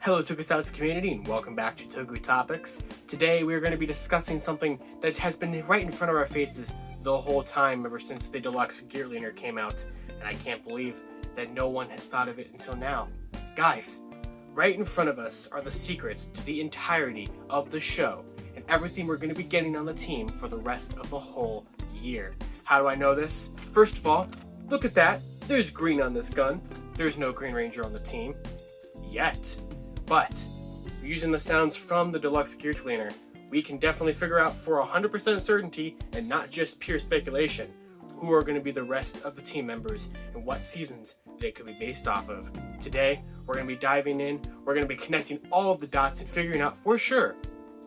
Hello Tokusatsu community and welcome back to Toku Topics. Today we are going to be discussing something that has been right in front of our faces the whole time ever since the DX Geartlinger came out, and I can't believe that no one has thought of it until now. Guys, right in front of us are the secrets to the entirety of the show and everything we're going to be getting on the team for the rest of the whole year. How do I know this? First of all, look at that. There's green on this gun. There's no Green Ranger on the team. Yet. But, using the sounds from the DX Geartlinger, we can definitely figure out for 100% certainty, and not just pure speculation, who are going to be the rest of the team members and what seasons they could be based off of. Today, we're going to be diving in, we're going to be connecting all of the dots and figuring out for sure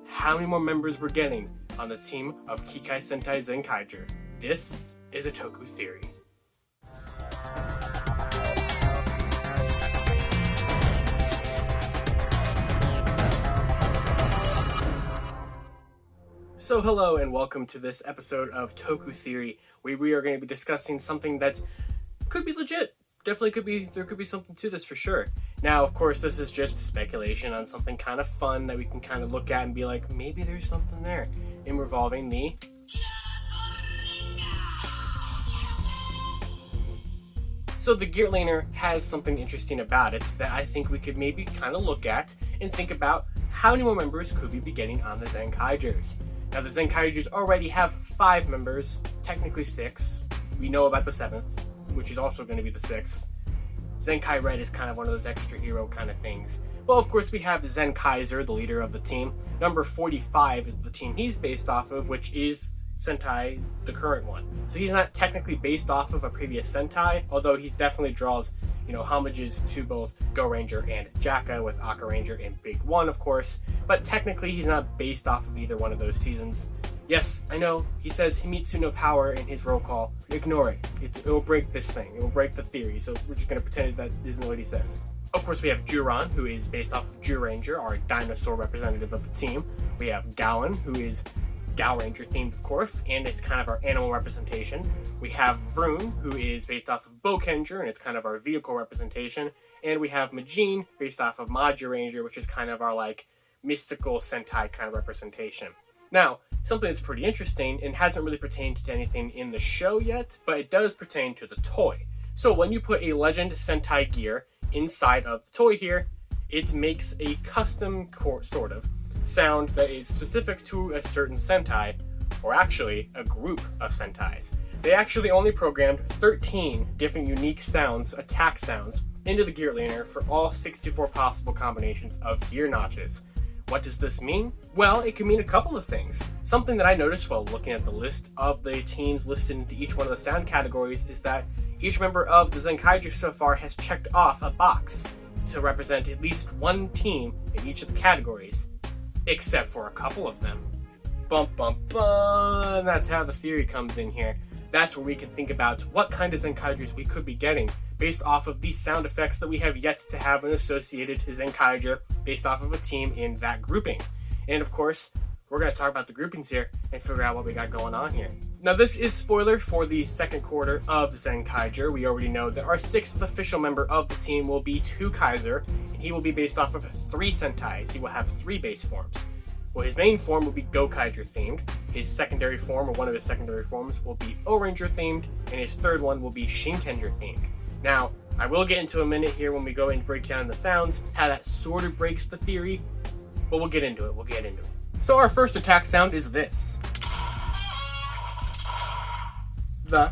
how many more members we're getting on the team of Kikai Sentai ZENKAIGER. This is a Toku Theory. So hello and welcome to this episode of Toku Theory, where we are going to be discussing something that could be legit. Definitely there could be something to this for sure. Now, of course, this is just speculation on something kind of fun that we can kind of look at and be like, maybe there's something there. Involving the So the Geartlinger has something interesting about it that I think we could maybe kind of look at and think about how many more members could we be getting on the ZENKAIGERS. Now the ZENKAIGERS already have 5 members, technically 6. We know about the 7th, which is also going to be the 6th. Zenkai Red is kind of one of those extra hero kind of things. Well, of course we have ZENKAIGER, the leader of the team. Number 45 is the team he's based off of, which is Sentai, the current one. So he's not technically based off of a previous Sentai, although he definitely draws, homages to both Go Ranger and Jaka, with Aka Ranger and Big One, of course. But technically, he's not based off of either one of those seasons. Yes, I know, he says Himitsu no power in his roll call. Ignore it. It will break this thing. It will break the theory, so we're just going to pretend that isn't what he says. Of course, we have Juron, who is based off of Jew Ranger, our dinosaur representative of the team. We have Gowan, who is Gal Ranger themed, of course, and it's kind of our animal representation. We have Vroon, who is based off of Bokenger, and it's kind of our vehicle representation. And we have Majin, based off of Maja Ranger, which is kind of our, mystical Sentai kind of representation. Now, something that's pretty interesting, and hasn't really pertained to anything in the show yet, but it does pertain to the toy. So when you put a Legend Sentai gear inside of the toy here, it makes a custom sort of sound that is specific to a certain Sentai, or actually a group of Sentais. They actually only programmed 13 different unique sounds, attack sounds, into the Geartlinger for all 64 possible combinations of gear notches. What does this mean? Well, it can mean a couple of things. Something that I noticed while looking at the list of the teams listed into each one of the sound categories is that each member of the ZENKAIGER so far has checked off a box to represent at least one team in each of the categories, except for a couple of them. Bum bum bum! That's how the theory comes in here. That's where we can think about what kind of ZENKAIGERs we could be getting based off of these sound effects that we have yet to have an associated ZENKAIGER based off of a team in that grouping. And of course, we're going to talk about the groupings here and figure out what we got going on here. Now this is spoiler for the second quarter of ZENKAIGER. We already know that our 6th official member of the team will be 2 Kaiser, and he will be based off of 3 Sentais. He will have 3 base forms. Well, his main form will be Gokaiger themed, his secondary form, or one of his secondary forms, will be O-Ranger themed, and his third one will be Shinkenger themed. Now, I will get into a minute here when we go and break down the sounds, how that sort of breaks the theory, but we'll get into it, So our first attack sound is this. The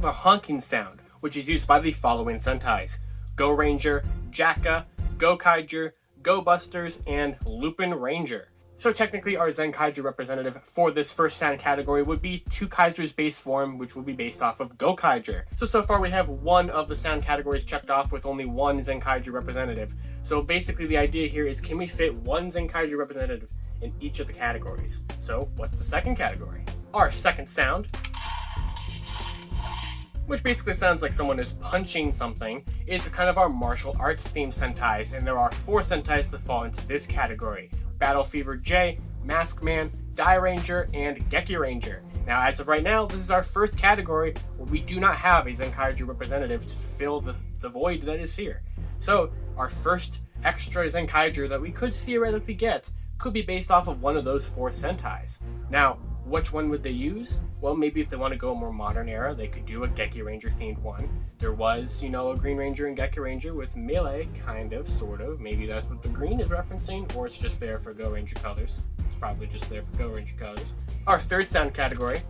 honking sound, which is used by the following Sentais: Go Ranger, Jaka, Gokaiger, Go Busters, and Lupin Ranger. So technically our ZENKAIGER representative for this first sound category would be 2 Kaiser's base form, which would be based off of Gokaiger. So far we have one of the sound categories checked off with only one ZENKAIGER representative. So basically the idea here is, can we fit one ZENKAIGER representative in each of the categories? So what's the second category? Our second sound, which basically sounds like someone is punching something, is kind of our martial arts themed Sentais, and there are 4 Sentais that fall into this category: Battle Fever J, Mask Man, Dai Ranger, and Geki Ranger. Now, as of right now, this is our first category where we do not have a ZENKAIGER representative to fulfill the void that is here. So, our first extra Zenkaiger that we could theoretically get could be based off of one of those 4 Sentais. Now, which one would they use? Well, maybe if they want to go a more modern era, they could do a Geki Ranger themed one. There was, a Green Ranger and Geki Ranger with melee, kind of, sort of. Maybe that's what the green is referencing, or it's just there for Go Ranger colors. It's probably just there for Go Ranger colors. Our third sound category,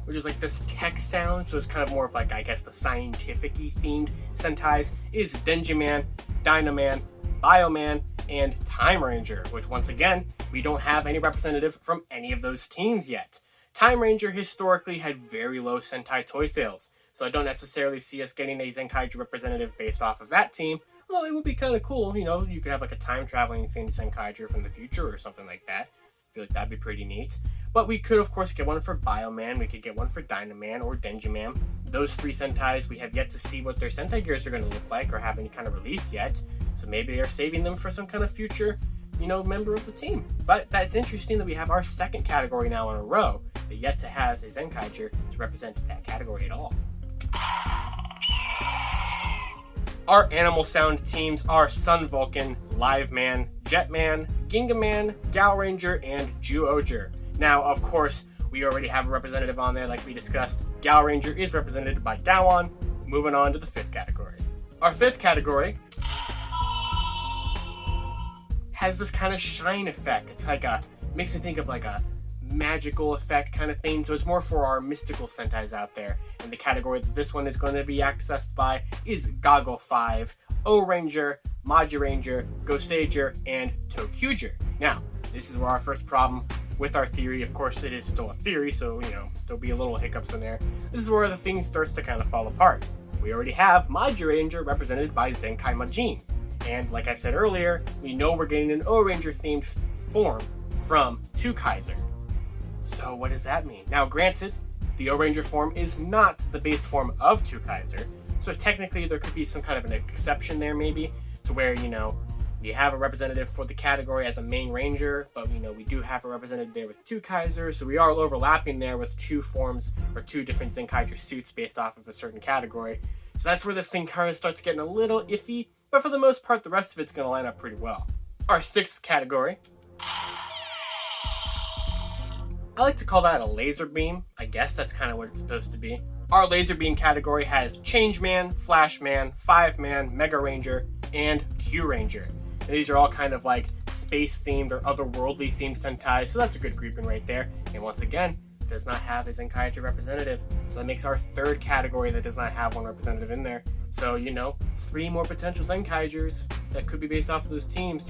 which is like this tech sound, so it's kind of more of like, I guess, the scientific-y themed Sentais, is Denjiman, Dynaman, Bioman, and Time Ranger, which once again, we don't have any representative from any of those teams yet. Time Ranger historically had very low Sentai toy sales, so I don't necessarily see us getting a Zenkaiger representative based off of that team, although it would be kind of cool, you could have like a time-traveling themed Zenkaiger from the future or something like that. I feel like that'd be pretty neat. But we could, of course, get one for Bioman, we could get one for Dynaman or Denjiman. Those 3 Sentais, we have yet to see what their Sentai gears are going to look like or have any kind of release yet, so maybe they're saving them for some kind of future, member of the team. But that's interesting that we have our second category now in a row that yet to has a Zenkaiger to represent that category at all. Our animal sound teams are Sun Vulcan, Liveman, Jetman, Gingaman, Gal Ranger, and Zyuohger. Now, of course, we already have a representative on there like we discussed. Gal Ranger is represented by Gowon. Moving on to the 5th category. Our 5th category has this kind of shine effect. It's like makes me think of like a magical effect kind of thing, so it's more for our mystical Sentais out there. And the category that this one is going to be accessed by is Goggle 5, O-Ranger, Magi Ranger, Goseiger, and Tokuger. Now, this is where our first problem with our theory, of course it is still a theory, so there'll be a little hiccups in there. This is where the thing starts to kind of fall apart. We already have Magi Ranger represented by Zenkai Majin. And like I said earlier, we know we're getting an O-Ranger themed form from TwoKaiser. So what does that mean? Now granted, the O-Ranger form is not the base form of TwoKaiser, so technically there could be some kind of an exception there maybe, to where, you have a representative for the category as a main ranger, but we do have a representative there with TwoKaiser, so we are overlapping there with 2 forms or 2 different Zenkaiger suits based off of a certain category. So that's where this thing kind of starts getting a little iffy, but for the most part, the rest of it's going to line up pretty well. Our 6th category, I like to call that a laser beam. I guess that's kind of what it's supposed to be. Our laser beam category has Changeman, Flashman, 5-Man, Mega Ranger, and Q Ranger. And these are all kind of like space-themed or otherworldly themed Sentai, so that's a good grouping right there. And once again, does not have a Zenkaiger representative. So that makes our 3rd category that does not have one representative in there. So, 3 more potential Zenkaigers that could be based off of those teams.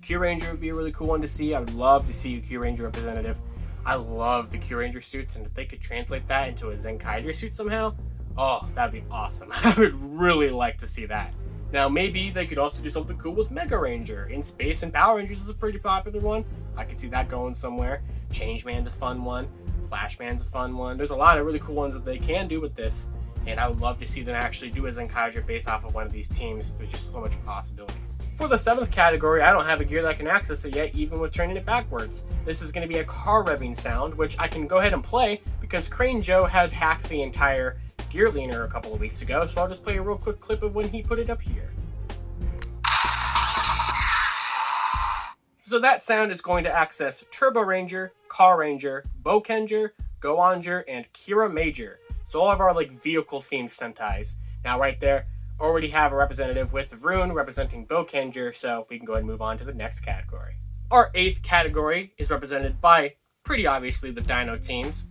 Q Ranger would be a really cool one to see. I would love to see a Q Ranger representative. I love the Q Ranger suits, and if they could translate that into a Zenkaiger suit somehow, oh, that'd be awesome. I would really like to see that. Now, maybe they could also do something cool with Mega Ranger. In space and Power Rangers is a pretty popular one. I could see that going somewhere. Changeman's a fun one. Flashman's a fun one. There's a lot of really cool ones that they can do with this, and I would love to see them actually do a Zenkaiger based off of one of these teams. There's just so much possibility. For the 7th category, I don't have a gear that can access it yet, even with turning it backwards. This is going to be a car revving sound, which I can go ahead and play because CraneJoe had hacked the entire Geartlinger a couple of weeks ago, so I'll just play a real quick clip of when he put it up here. So that sound is going to access Turbo Ranger, Car Ranger, Bokenger, Goanger, and Kira Major. So all of our vehicle themed Sentais. Now right there, already have a representative with Vroon representing Bokenger, so we can go ahead and move on to the next category. Our 8th category is represented by, pretty obviously, the Dino Teams.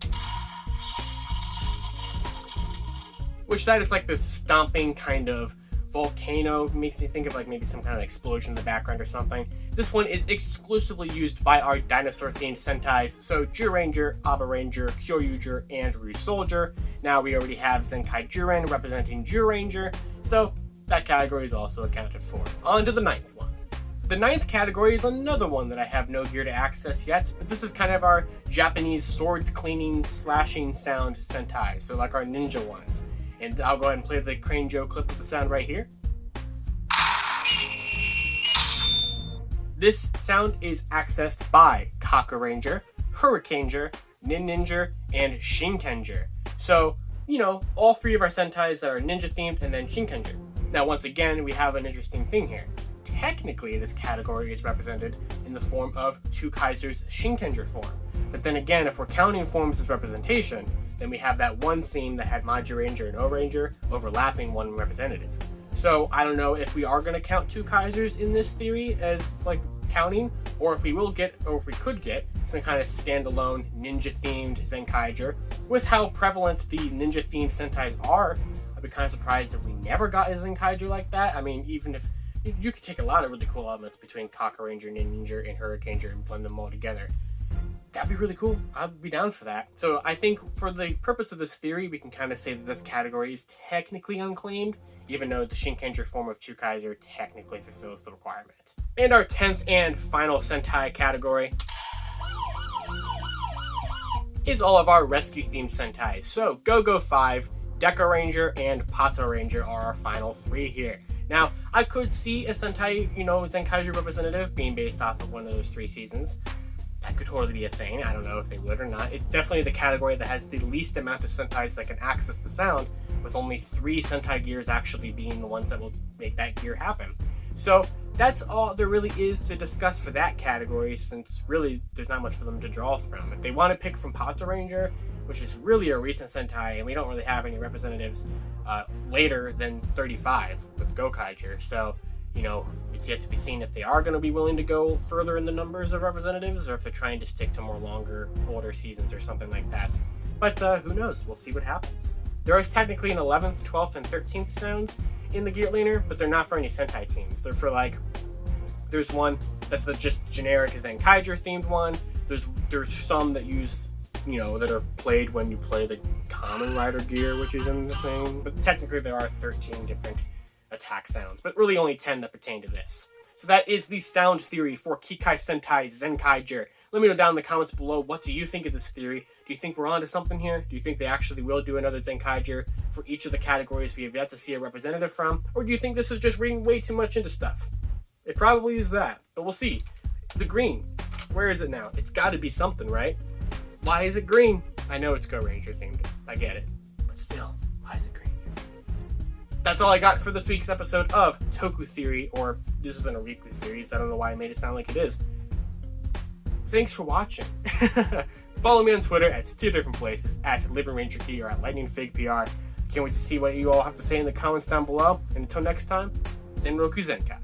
Which that is like this stomping kind of volcano. Makes me think of maybe some kind of explosion in the background or something. This one is exclusively used by our dinosaur-themed Sentais, so Zyuranger, Aba Ranger, Kyoryuger, and Ryusoldier. Now we already have Zenkai Juren representing Zyuranger, so that category is also accounted for. On to the 9th one. The 9th category is another one that I have no gear to access yet, but this is kind of our Japanese sword cleaning, slashing sound Sentai, so like our ninja ones. And I'll go ahead and play the CraneJoe clip of the sound right here. This sound is accessed by Kaka Ranger, Hurricaneger, Ninja, and Shinkenger. So, all 3 of our Sentais that are ninja themed and then Shinkenger. Now, once again, we have an interesting thing here. Technically, this category is represented in the form of Toku-Kaiser's Shinkenger form. But then again, if we're counting forms as representation, then we have that one theme that had Maji Ranger and O-Ranger overlapping one representative. So I don't know if we are going to count Toku-Kaisers in this theory as like counting, or if we could get some kind of standalone ninja-themed Zenkaiger. With how prevalent the ninja-themed Sentais are, I'd be kind of surprised if we never got a Zenkaiger like that. I mean, even if you could take a lot of really cool elements between Kakuranger, Ninja, and Hurricaneger and blend them all together. That'd be really cool. I'd be down for that. So I think for the purpose of this theory, we can kind of say that this category is technically unclaimed, even though the Shinkenger form of Toku-Kaiser technically fulfills the requirement. And our 10th and final Sentai category is all of our rescue-themed Sentais. So Go-Go 5, Deca Ranger, and Pato Ranger are our final 3 here. Now, I could see a Sentai, Zenkaiger representative being based off of one of those 3 seasons. That could totally be a thing. I don't know if they would or not. It's definitely the category that has the least amount of Sentais that can access the sound, with only 3 Sentai gears actually being the ones that will make that gear happen. So that's all there really is to discuss for that category, since really there's not much for them to draw from. If they want to pick from Pato Ranger, which is really a recent Sentai, and we don't really have any representatives later than 35 with Gokaiger, so it's yet to be seen if they are going to be willing to go further in the numbers of representatives, or if they're trying to stick to more older seasons or something like that. But who knows? We'll see what happens. There is technically an 11th, 12th, and 13th sounds in the Geartlinger, but they're not for any Sentai teams. They're for there's one that's the just generic Zenkaiger themed one. There's some that use, that are played when you play the Kamen Rider gear, which is in the thing. But technically there are 13 different attack sounds, but really only 10 that pertain to this. So that is the sound theory for Kikai Sentai Zenkaiger. Let me know down in the comments below, what do you think of this theory? Do you think we're onto something here? Do you think they actually will do another Zenkaiger for each of the categories we have yet to see a representative from? Or do you think this is just reading way too much into stuff? It probably is that, but we'll see. The green, where is it now? It's got to be something, right? Why is it green? I know it's Go Ranger themed, I get it, but still, why is it green? That's all I got for this week's episode of Toku Theory, or this isn't a weekly series, I don't know why I made it sound like it is. Thanks for watching. Follow me on Twitter at 2 different places, at LivingRangerKey or at LightningFigPR. Can't wait to see what you all have to say in the comments down below. And until next time, Senroku Zenkai.